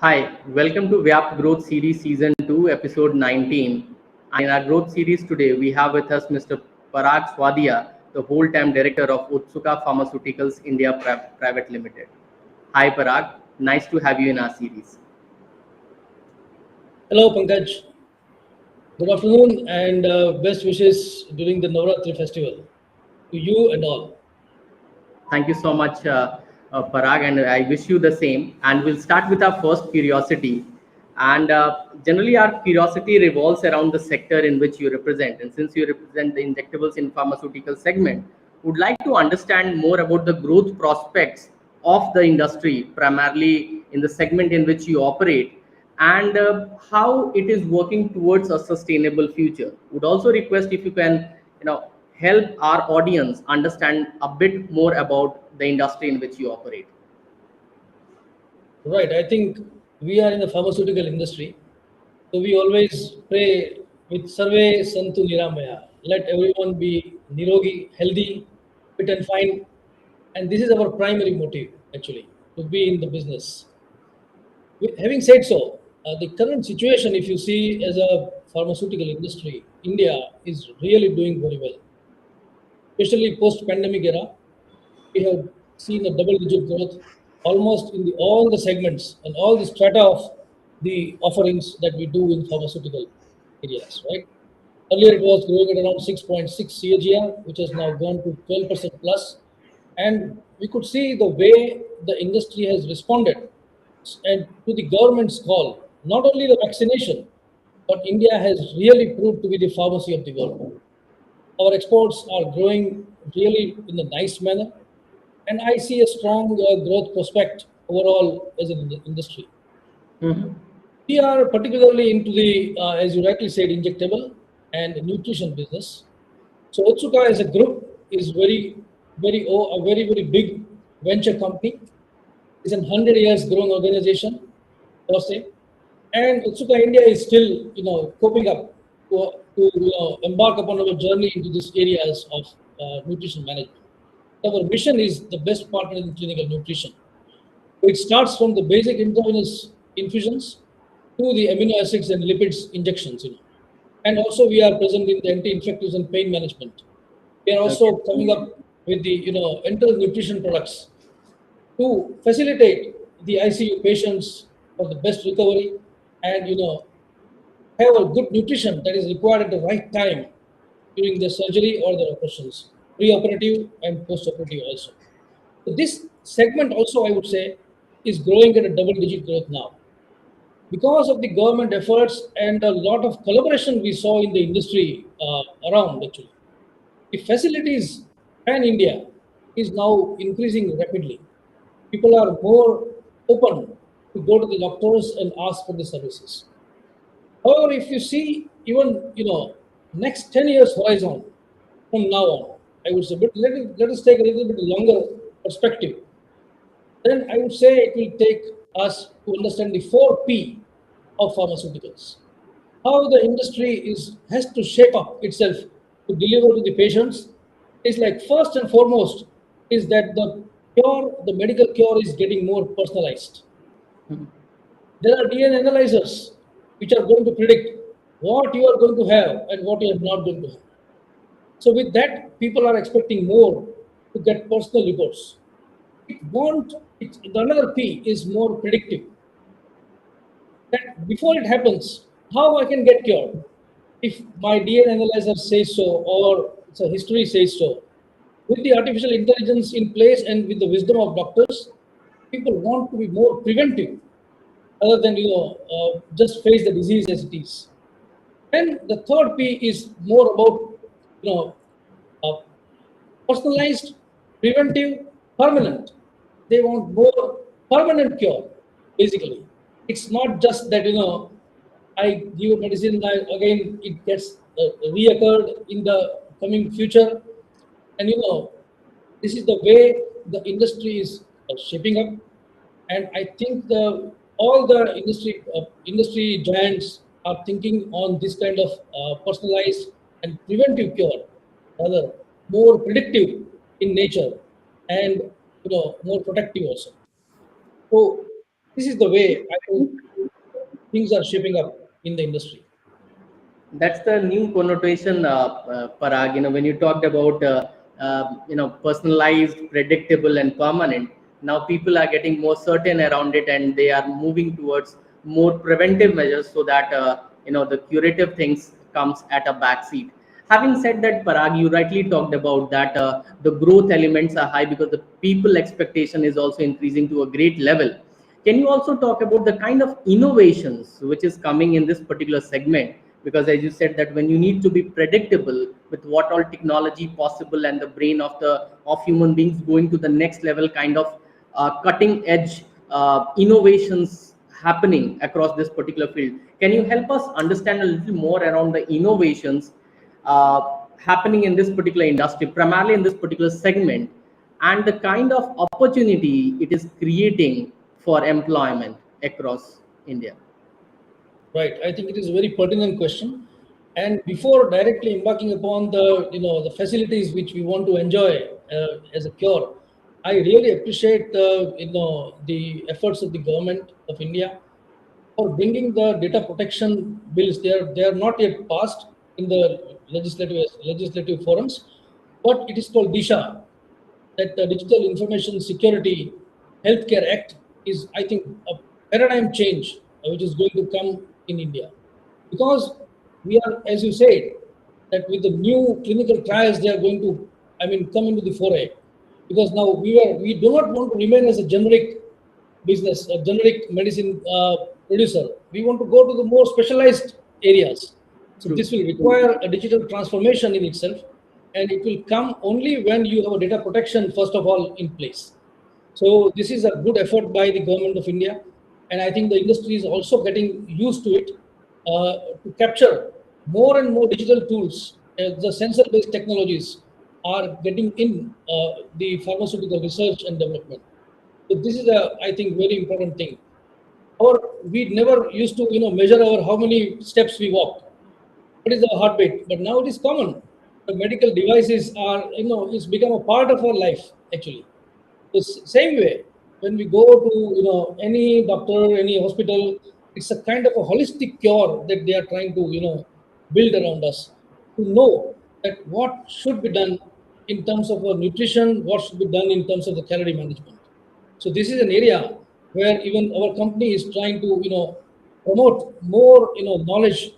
Hi, welcome to VYAPT Growth Series Season 2, Episode 19. And in our growth series today, we have with us Mr. Parag Swadia, the whole-time director of Otsuka Pharmaceuticals India Private Limited. Hi, Parag. Nice to have you in our series. Hello, Pankaj. Good afternoon and best wishes during the Navratri festival to you and all. Thank you so much, Parag, and I wish you the same. And we'll start with our first curiosity. And generally, our curiosity revolves around the sector in which you represent. And since you represent the injectables in pharmaceutical segment, would like to understand more about the growth prospects of the industry, primarily in the segment in which you operate, and how it is working towards a sustainable future. Would also request if you can, help our audience understand a bit more about the industry in which you operate. Right, I think we are in the pharmaceutical industry, so we always pray with Sarve Santu Niramaya. Let everyone be nirogi, healthy, fit and fine. And this is our primary motive, actually, to be in the business. Having said so, the current situation, if you see as a pharmaceutical industry, India is really doing very well, especially post-pandemic era. We have seen a double-digit growth almost in all the segments and all the strata of the offerings that we do in pharmaceutical areas, right? Earlier, it was growing at around 6.6 CAGR, which has now gone to 12% plus. And we could see the way the industry has responded and to the government's call, not only the vaccination, but India has really proved to be the pharmacy of the world. Our exports are growing really in a nice manner, and I see a strong growth prospect overall as an industry. Mhm. We are particularly into the, as you rightly said, injectable and nutrition business. So Otsuka as a group is a very big venture company. It's a 100 years grown organization per se, and Otsuka India is still coping up to embark upon our journey into these areas of nutrition management. Our mission is the best partner in clinical nutrition. It starts from the basic intravenous infusions to the amino acids and lipids injections. And also we are present in the anti-infectives and pain management. We are Okay. also coming up with the enteral nutrition products to facilitate the ICU patients for the best recovery and have a good nutrition that is required at the right time during the surgery or the operations, pre-operative and post-operative also. So this segment also, I would say, is growing at a double-digit growth now because of the government efforts and a lot of collaboration we saw in the industry around actually. The facilities pan India is now increasing rapidly. People are more open to go to the doctors and ask for the services. However, if you see even next 10 years horizon from now on, I would say, but let us take a little bit longer perspective. Then I would say it will take us to understand the 4P of pharmaceuticals. How the industry has to shape up itself to deliver to the patients is like first and foremost is that the medical cure is getting more personalized. There are DNA analyzers which are going to predict what you are going to have and what you are not going to have. So with that, people are expecting more to get personal reports. Another P is more predictive. That before it happens, how I can get cured? If my DNA analyzer says so, or it's a history says so, with the artificial intelligence in place and with the wisdom of doctors, people want to be more preventive other than just face the disease as it is. And the third P is more about you know uh, personalized, preventive, permanent. They want more permanent cure. Basically, it's not just that I give a medicine again it gets reoccurred in the coming future, and this is the way the industry is shaping up, and I think all the industry giants are thinking on this kind of personalized and preventive cure, rather more predictive in nature and more protective also. So This is the way I think things are shaping up in the industry. That's the new connotation, Parag. When you talked about personalized, predictable, and permanent, now people are getting more certain around it, and they are moving towards more preventive measures so that the curative things comes at a backseat. Having said that, Parag, you rightly talked about that the growth elements are high because the people expectation is also increasing to a great level. Can you also talk about the kind of innovations which is coming in this particular segment? Because as you said that when you need to be predictable with what all technology possible and the brain of human beings going to the next level, kind of cutting edge innovations happening across this particular field. Can you help us understand a little more around the innovations happening in this particular industry, primarily in this particular segment, and the kind of opportunity it is creating for employment across India? Right. I think it is a very pertinent question. And before directly embarking upon the facilities which we want to enjoy as a cure, I really appreciate the efforts of the government of India for bringing the data protection bills. They are not yet passed in the legislative forums, but it is called DISHA, that the Digital Information Security Healthcare Act is, I think, a paradigm change which is going to come in India. Because we are, as you said, that with the new clinical trials, they are going to, come into the foray. Because now we do not want to remain as a generic business, a generic medicine producer. We want to go to the more specialized areas. So True. this will require a digital transformation in itself, and it will come only when you have a data protection first of all in place. So this is a good effort by the government of India, and I think the industry is also getting used to it to capture more and more digital tools. The sensor-based technologies are getting in the pharmaceutical research and development. So this is a, I think, very important thing. We never used to, measure our how many steps we walk. What is the heartbeat? But now it is common. The medical devices are, it's become a part of our life actually. The same way, when we go to, any doctor, any hospital, it's a kind of a holistic cure that they are trying to, build around us to know that what should be done in terms of our nutrition, what should be done in terms of the calorie management. So this is an area where even our company is trying to, promote more, knowledge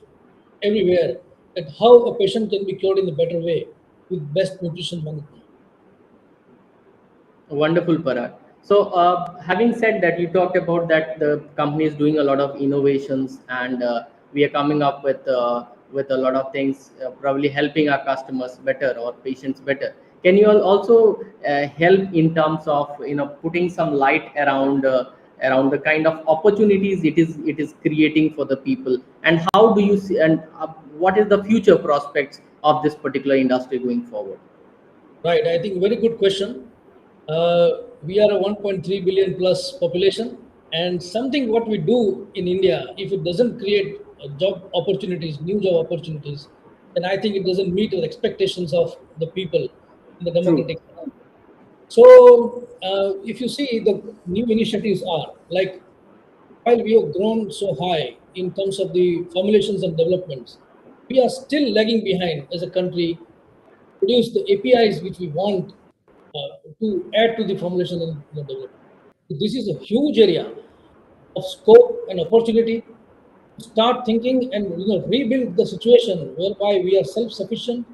everywhere that how a patient can be cured in a better way with best nutrition management. Wonderful, Parag. So, having said that, you talked about that the company is doing a lot of innovations, and we are coming up with a lot of things, probably helping our customers better or patients better. Can you also help in terms of putting some light around the kind of opportunities it is creating for the people, and how do you see, and what is the future prospects of this particular industry going forward? Right. I think very good question. We are a 1.3 billion plus population, and something what we do in India, if it doesn't create job opportunities, new job opportunities, then I think it doesn't meet the expectations of the people in the True. democratic economy. So, if you see the new initiatives are like, while we have grown so high in terms of the formulations and developments, we are still lagging behind as a country produce the APIs which we want to add to the formulation and development. This is a huge area of scope and opportunity to start thinking and rebuild the situation whereby we are self-sufficient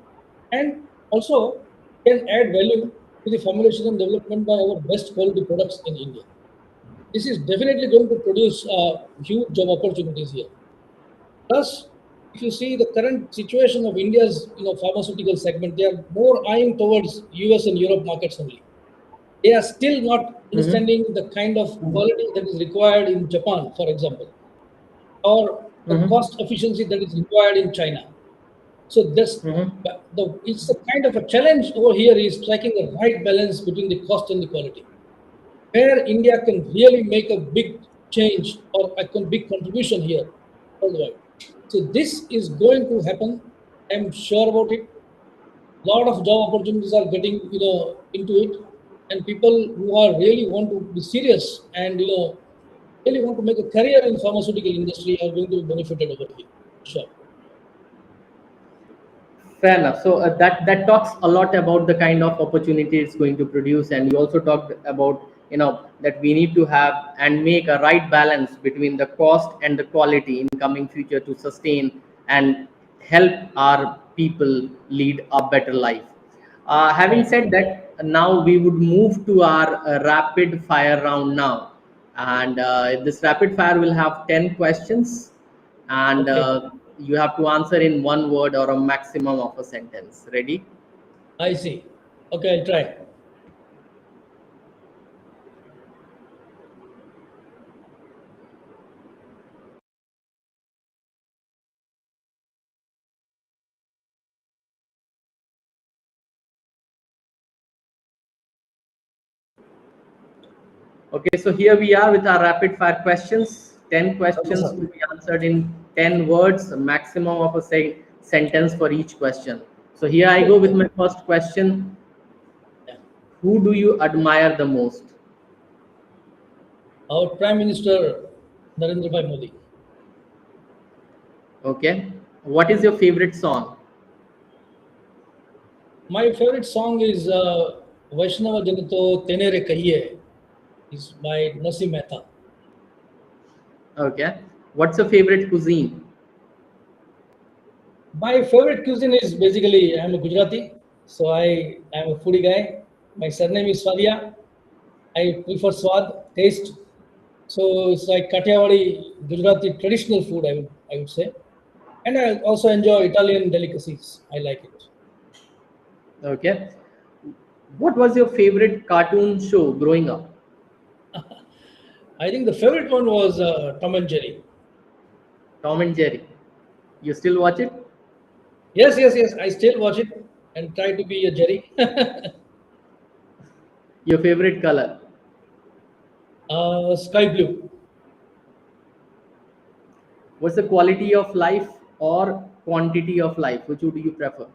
and also can add value to the formulation and development by our best quality products in India. This is definitely going to produce huge job opportunities here. Plus, if you see the current situation of India's pharmaceutical segment, they are more eyeing towards US and Europe markets only. They are still not Mm-hmm. understanding the kind of quality that is required in Japan, for example, or the Mm-hmm. cost efficiency that is required in China. So Mm-hmm. it's a kind of a challenge over here is striking the right balance between the cost and the quality, where India can really make a big change or a big contribution here worldwide. So this is going to happen. I'm sure about it. A lot of job opportunities are getting into it, and people who are really want to be serious and really want to make a career in pharmaceutical industry are going to be benefited over here. Sure. Fair enough. So that talks a lot about the kind of opportunity it's going to produce, and you also talked about that we need to have and make a right balance between the cost and the quality in coming future to sustain and help our people lead a better life. Having Right. said that, now we would move to our rapid fire round now, and this rapid fire will have 10 questions, and Okay. you have to answer in one word or a maximum of a sentence. Ready? I see. Okay, I'll try. Okay, so here we are with our rapid fire questions. 10 Okay, questions sir. to be answered in 10 words, a maximum of a sentence for each question. So here I go Sure. with my first question. Yeah. Who do you admire the most? Our Prime Minister Narendra Bhai Modi. Okay. What is your favorite song? My favorite song is Vaishnava Janito Tenere Kahiye. Is by Nasim Mehta. Okay. What's your favorite cuisine? My favorite cuisine is basically I'm a Gujarati, so I am a foodie guy. My surname is Swadia. I prefer swad taste, so it's like Kathiawadi Gujarati traditional food. I would say, and I also enjoy Italian delicacies. I like it. Okay. What was your favorite cartoon show growing up? I think the favorite one was Tom and Jerry. Tom and Jerry. You still watch it? Yes, yes, yes. I still watch it and try to be a Jerry. Your favorite color? Sky blue What's the quality of life or quantity of life? Which would you prefer?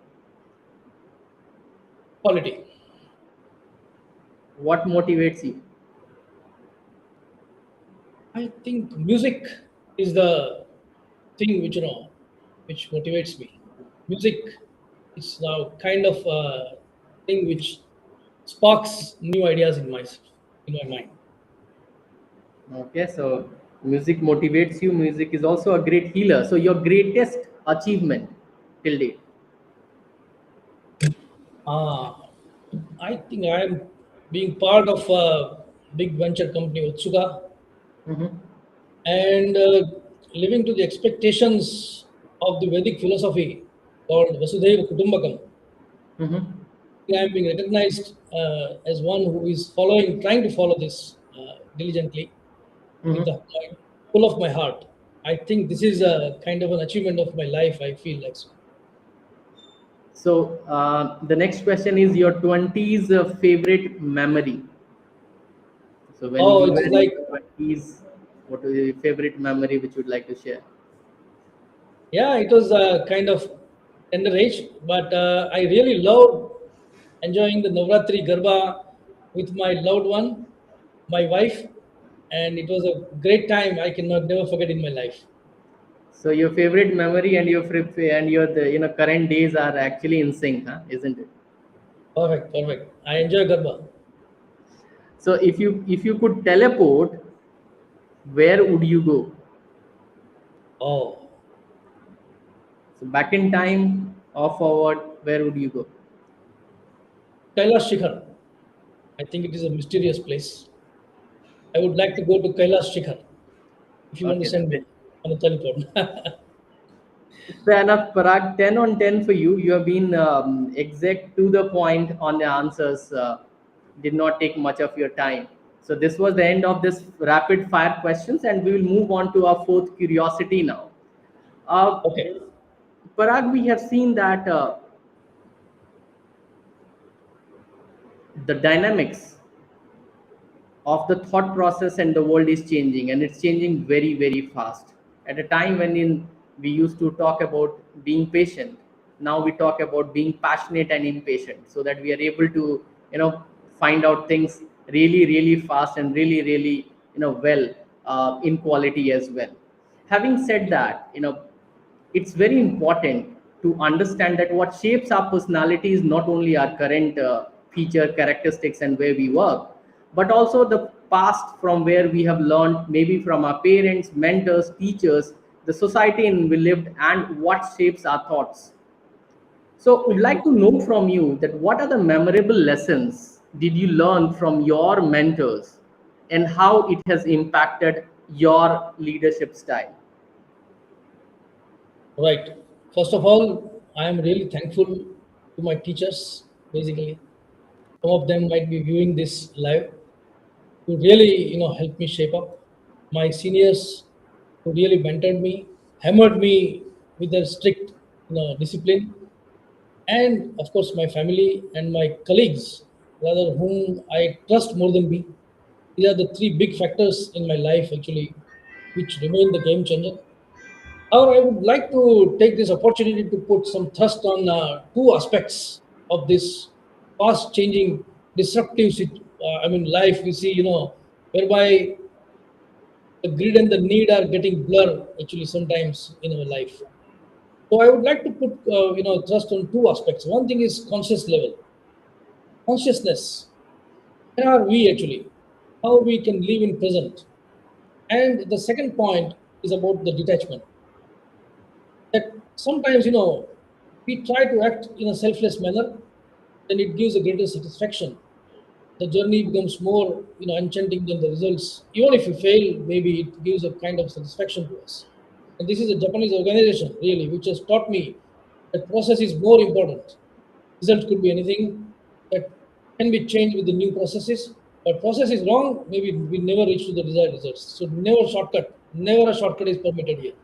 quality. What motivates you? I think music is the thing which motivates me. Music is now kind of a thing which sparks new ideas in my mind. Okay, so music motivates you. Music is also a great healer. So your greatest achievement till date. Ah, I think I am being part of a big venture company, Otsuka, Mm-hmm. and living to the expectations of the Vedic philosophy called Vasudhaiva Kutumbakam. Mm-hmm. I am being recognized as one who is trying to follow this diligently with Mm-hmm. the full of my heart. I think this is a kind of an achievement of my life. I feel like so. So the next question is your 20s favorite memory. So when Oh, you it were is in like, your 20s, what was your favorite memory which you'd like to share? yeah, it was a kind of tender age, but I really loved enjoying the Navratri Garba with my loved one, my wife, and it was a great time I cannot never forget in my life. So your favorite memory and your current days are actually in sync, huh? Isn't it? Perfect, perfect. I enjoy Garba. So if you could teleport, where would you go? Oh, So back in time or forward, where would you go? Kailash Shikhar. I think it is a mysterious place. I would like to go to Kailash Shikhar if you want to Okay, send me on a teleport. fair enough, Parag. 10 on 10 for you. You have been exact to the point on the answers. Did not take much of your time. So this was the end of this rapid fire questions, and we will move on to our fourth curiosity now. Uh, Okay. Parag, we have seen that the dynamics of the thought process and the world is changing, and it's changing very very fast. At a time when we used to talk about being patient, now we talk about being passionate and impatient, so that we are able to you know find out things really really fast and really really well. in quality as well. Having said that, it's very important to understand that what shapes our personality is not only our current feature characteristics and where we work, but also the past from where we have learned, maybe from our parents, mentors, teachers, the society in we lived, and what shapes our thoughts. So, would like to know from you that what are the memorable lessons did you learn from your mentors and how it has impacted your leadership style? Right. First of all, I am really thankful to my teachers, basically. Some of them might be viewing this live, who really, helped me shape up. My seniors who really mentored me, hammered me with their strict, discipline. And of course, my family and my colleagues, rather whom I trust more than me. These are the three big factors in my life, actually, which remain the game changer. However, I would like to take this opportunity to put some thrust on two aspects of this fast-changing, disruptive, life we see, whereby the grid and the need are getting blurred actually sometimes in our life. So I would like to put, thrust on two aspects. One thing is conscious level, consciousness. Where are we actually? How we can live in present. And the second point is about the detachment. That sometimes we try to act in a selfless manner, then it gives a greater satisfaction. The journey becomes more enchanting than the results. Even if you fail, maybe it gives a kind of satisfaction to us. And this is a Japanese organization really which has taught me that process is more important. Result could be anything that can be changed with the new processes, but process is wrong, maybe we never reach to the desired results. So never shortcut, never a shortcut is permitted here.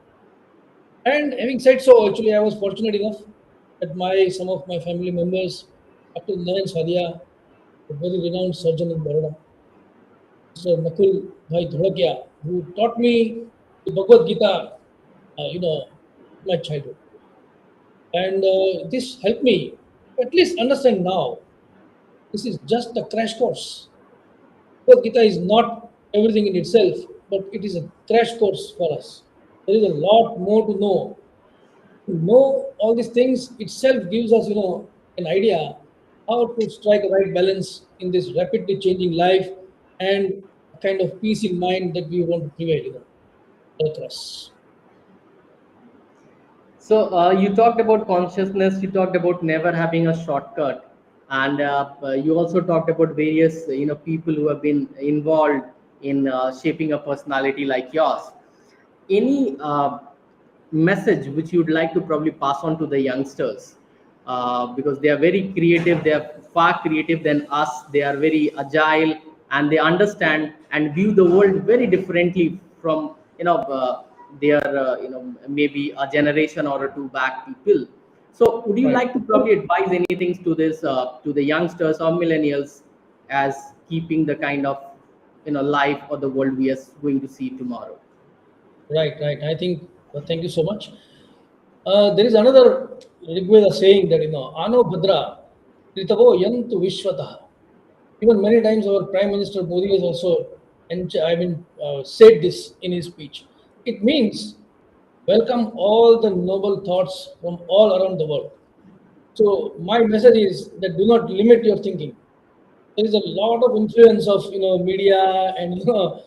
And having said so, actually, I was fortunate enough that some of my family members, Dr. Swadia, a very renowned surgeon in Baroda, Mr. Nakul Bhai Dholakia, who taught me the Bhagavad Gita, my childhood. And this helped me to at least understand now this is just a crash course. Bhagavad Gita is not everything in itself, but it is a crash course for us. There is a lot more to know. To know all these things itself gives us, an idea how to strike a right balance in this rapidly changing life and a kind of peace in mind that we want to prevail, across. So you talked about consciousness. You talked about never having a shortcut, and you also talked about various people who have been involved in shaping a personality like yours. Any message which you'd like to probably pass on to the youngsters, because they are very creative, they are far creative than us, they are very agile, and they understand and view the world very differently from their maybe a generation or two back people. So would you Right. like to probably advise anything to this to the youngsters or millennials as keeping the kind of life or the world we are going to see tomorrow? Right, right. I think, thank you so much. There is another Rigveda saying that, Ano Bhadra, Kritavo Yantu Vishwataha. Even many times our Prime Minister Modi has also, said this in his speech. It means welcome all the noble thoughts from all around the world. So my message is that do not limit your thinking. There is a lot of influence of media and a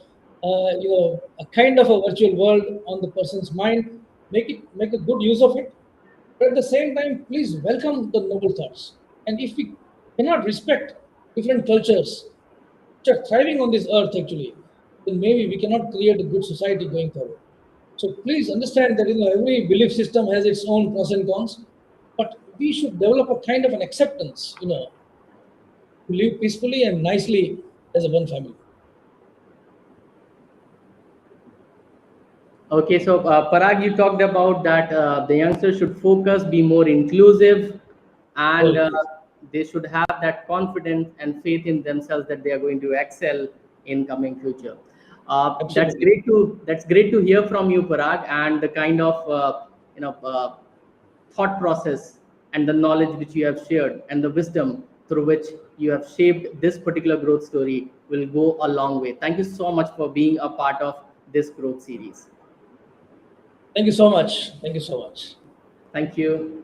kind of a virtual world on the person's mind. Make a good use of it, but at the same time, please welcome the noble thoughts. And if we cannot respect different cultures which are thriving on this earth actually, then maybe we cannot create a good society going forward. So please understand that every belief system has its own pros and cons, but we should develop a kind of an acceptance, to live peacefully and nicely as a one family. Okay, so Parag, you talked about that the youngsters should focus, be more inclusive, More and inclusive. they should have that confidence and faith in themselves that they are going to excel in coming future. Absolutely. That's great to hear from you, Parag, and the kind of thought process and the knowledge which you have shared and the wisdom through which you have shaped this particular growth story will go a long way. Thank you so much for being a part of this growth series. Thank you so much. Thank you so much. Thank you.